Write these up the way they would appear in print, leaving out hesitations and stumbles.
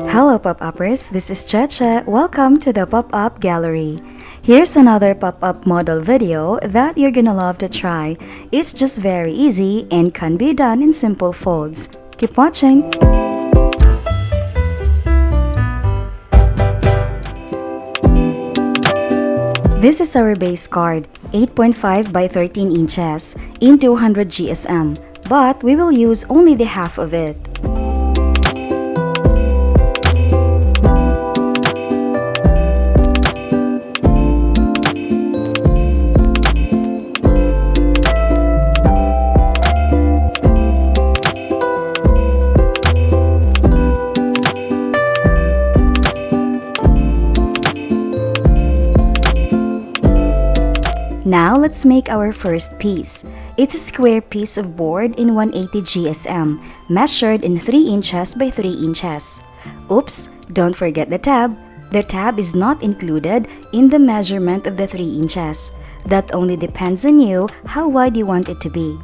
Hello pop-uppers, this is Cheche. Welcome to the Pop-Up Gallery. Here's another pop-up model video that you're gonna love to try. It's just very easy and can be done in simple folds. Keep watching! This is our base card, 8.5 by 13 inches in 200 GSM, but we will use only the half of it. Now let's make our first piece. It's a square piece of board in 180 GSM, measured in 3 inches by 3 inches. Oops, don't forget the tab. The tab is not included in the measurement of the 3 inches. That only depends on you how wide you want it to be.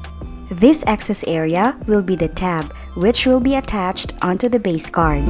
This excess area will be the tab, which will be attached onto the base card.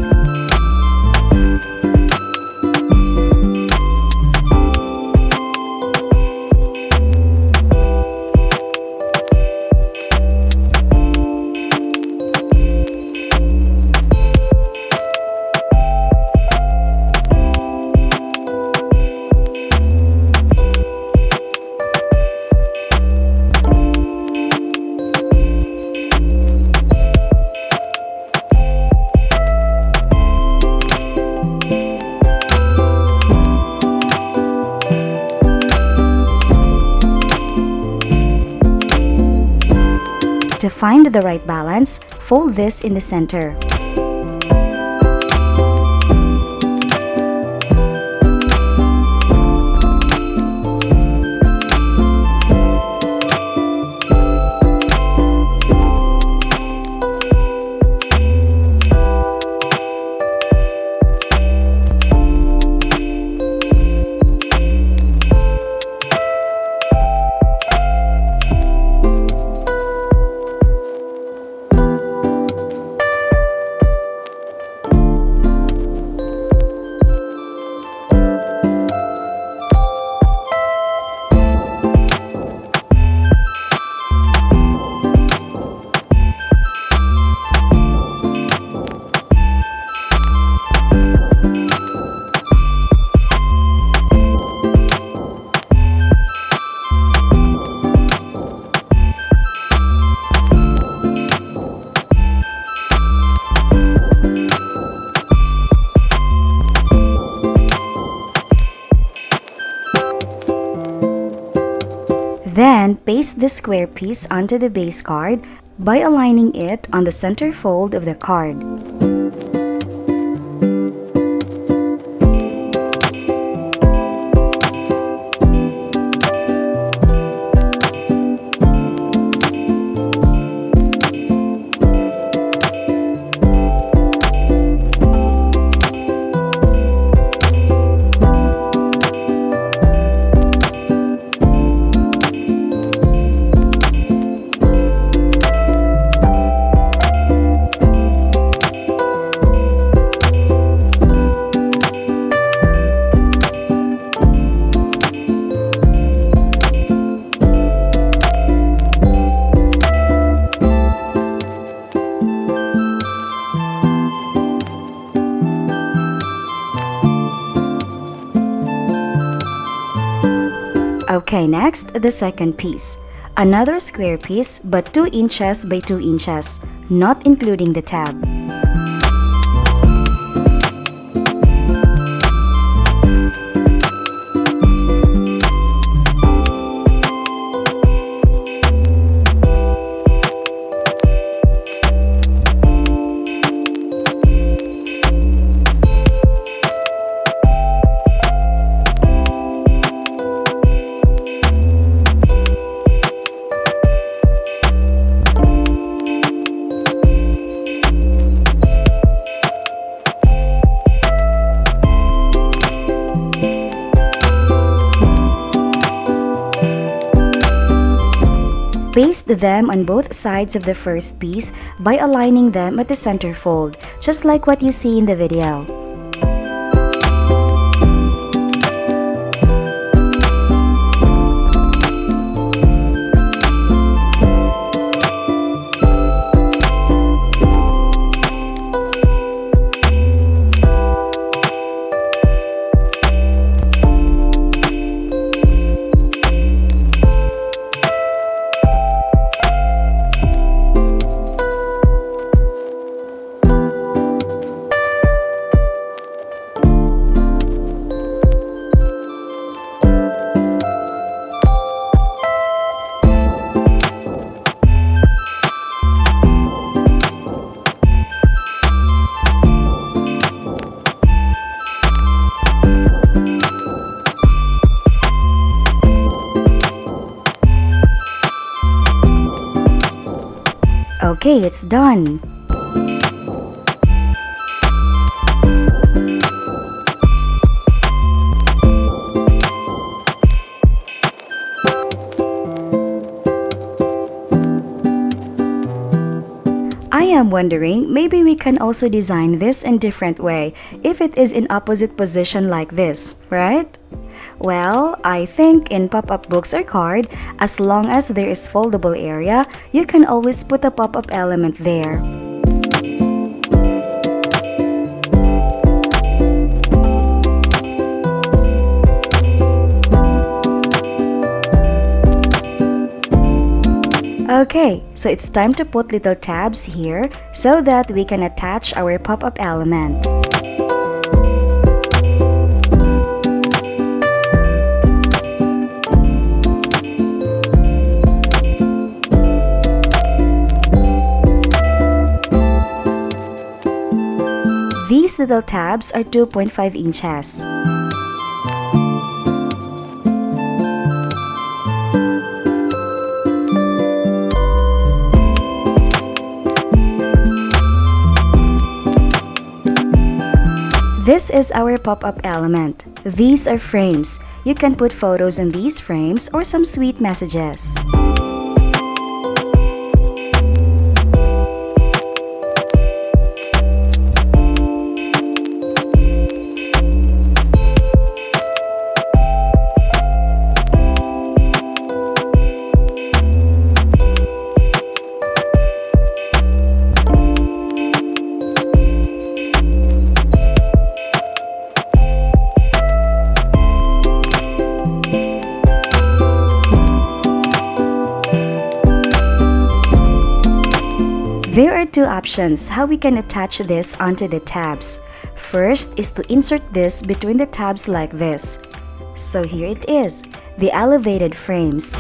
To find the right balance, fold this in the center. Then, paste the square piece onto the base card by aligning it on the center fold of the card. Okay, next, the second piece. Another square piece but 2 inches by 2 inches, not including the tab. Paste them on both sides of the first piece by aligning them at the center fold, just like what you see in the video. Okay, it's done. I am wondering, maybe we can also design this in different way if it is in opposite position like this, right? Well, I think in pop-up books or card, as long as there is foldable area, you can always put a pop-up element there. Okay, so it's time to put little tabs here so that we can attach our pop-up element. These little tabs are 2.5 inches. This is our pop-up element. These are frames. You can put photos in these frames or some sweet messages. There are two options how we can attach this onto the tabs. First is to insert this between the tabs like this. So here it is, the elevated frames.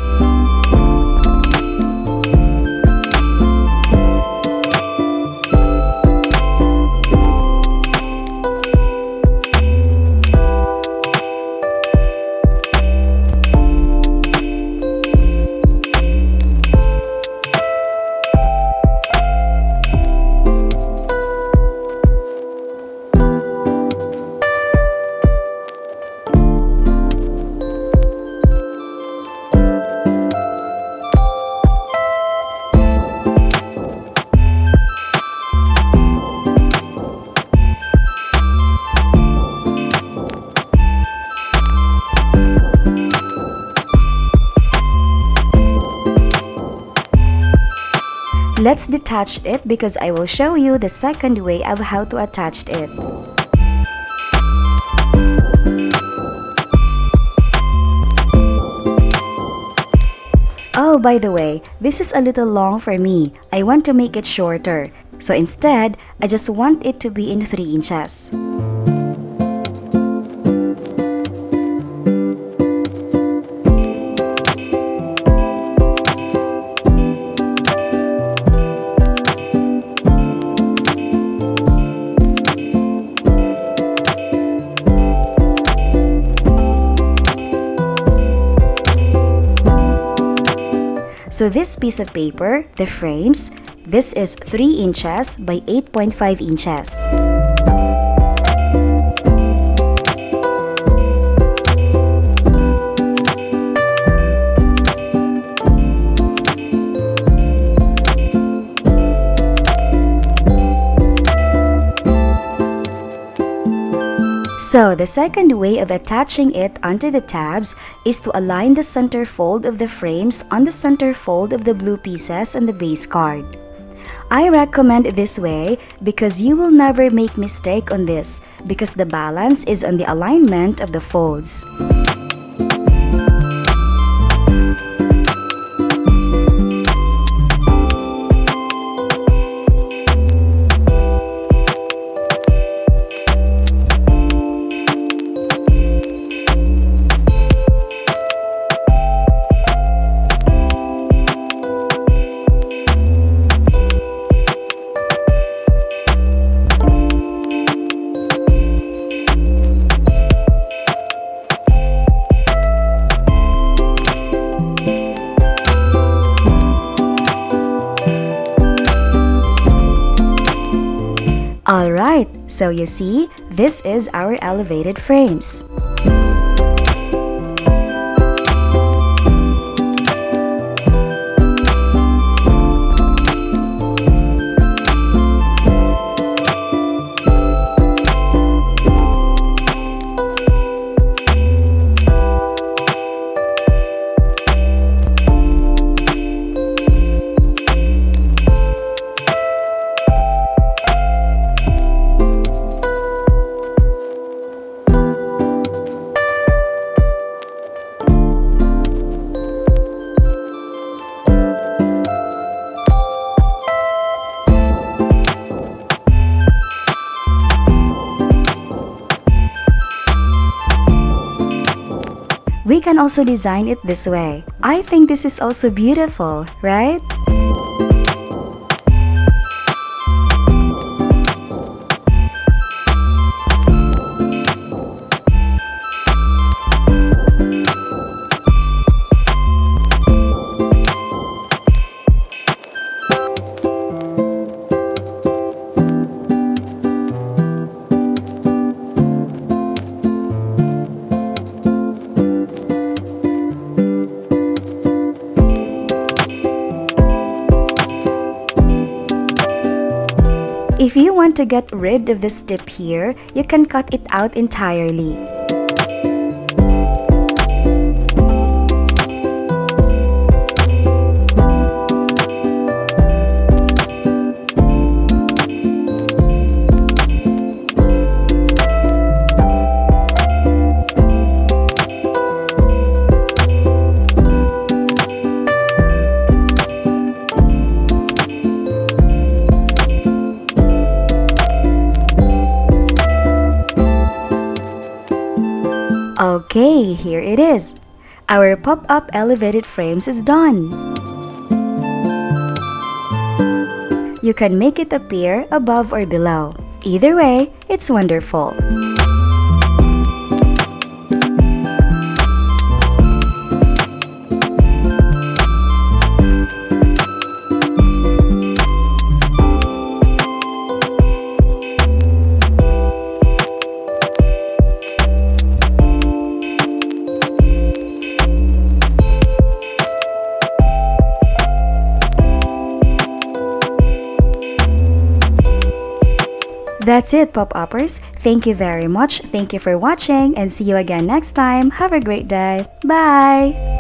Let's detach it because I will show you the second way of how to attach it. Oh, by the way, this is a little long for me. I want to make it shorter. So instead, I just want it to be in 3 inches. So this piece of paper, the frames, this is 3 inches by 8.5 inches. So, the second way of attaching it onto the tabs is to align the center fold of the frames on the center fold of the blue pieces on the base card. I recommend this way because you will never make mistake on this because the balance is on the alignment of the folds. Alright, so you see, this is our elevated frames. We can also design it this way. I think this is also beautiful, right? If you want to get rid of this tip here, you can cut it out entirely. Okay, here it is. Our pop-up elevated frames is done. You can make it appear above or below. Either way, it's wonderful. That's it, Pop-Uppers. Thank you very much. Thank you for watching and see you again next time. Have a great day. Bye!